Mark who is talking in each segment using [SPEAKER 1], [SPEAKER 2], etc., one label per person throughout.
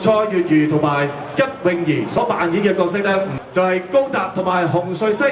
[SPEAKER 1] 蔡月如同埋吉泳兒所扮演嘅角色咧，就係高達同埋洪瑞色。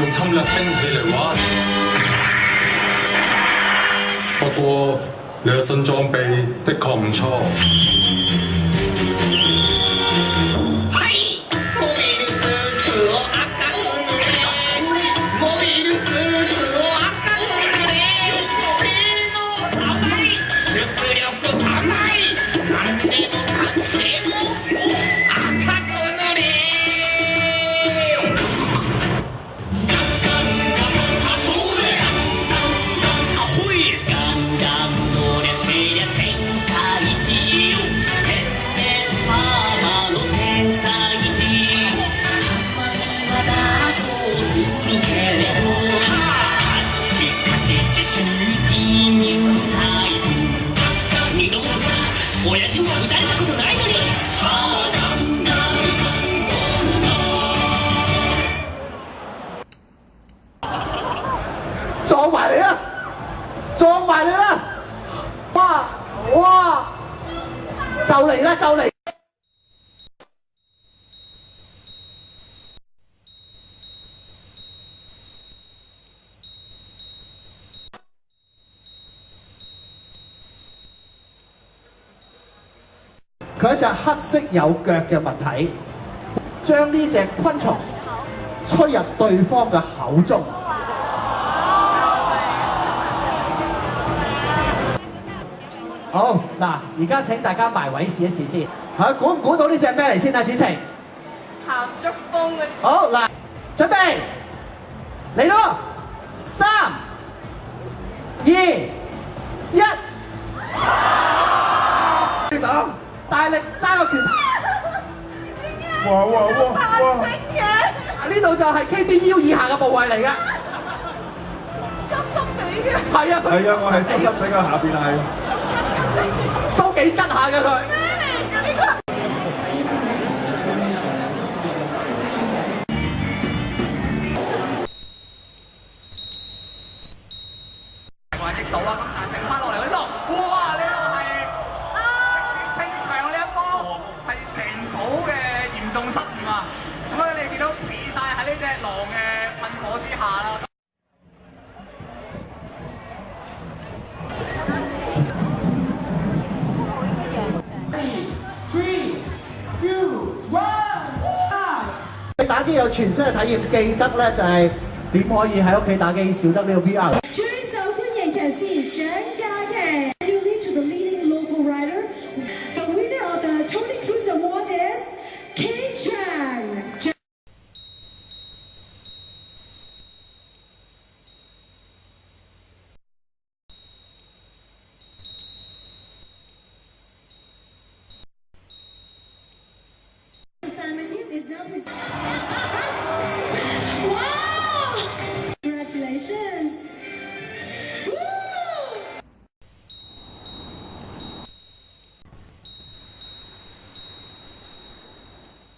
[SPEAKER 2] 侵略兵器嚟玩，不過你嘅新裝備的確唔錯。
[SPEAKER 3] 撞埋嚟啊！撞埋嚟啦！哇哇！就嚟啦！就嚟！佢一隻黑色有腳嘅物體，將呢隻昆蟲吹入對方嘅口中。好嗱，而家請大家埋位試一試先。嚇，估唔估到呢隻咩嚟先啊？子晴。
[SPEAKER 4] 鹹竹風嘅。
[SPEAKER 3] 好嗱，準備嚟咯！3、2、1，打！大力揸個拳。哇！
[SPEAKER 4] 彈性嘅。
[SPEAKER 3] 呢度就係 KB 腰以下嘅部位嚟嘅。
[SPEAKER 4] 濕濕地嘅。
[SPEAKER 3] 係啊，
[SPEAKER 1] 係啊，我係濕濕地嘅下邊係。
[SPEAKER 3] 都幾吉下嘅佢。
[SPEAKER 4] 咩嚟㗎呢個？
[SPEAKER 3] 還擊到啊！咁但係剩翻落嚟嗰度，哇！呢個係清場呢一波係成組嘅嚴重失誤啊！咁啊，你見到企晒喺呢隻狼嘅噴火之下啦。打機有全新嘅體驗，記得咧就係點可以喺屋企打機少得呢個 VR。
[SPEAKER 5] 最受歡迎騎師蔣嘉琪 ，You lead to the leading local rider. The winner of the Tony Cruz Award is Kate Chang. Simon Yip is now presenting.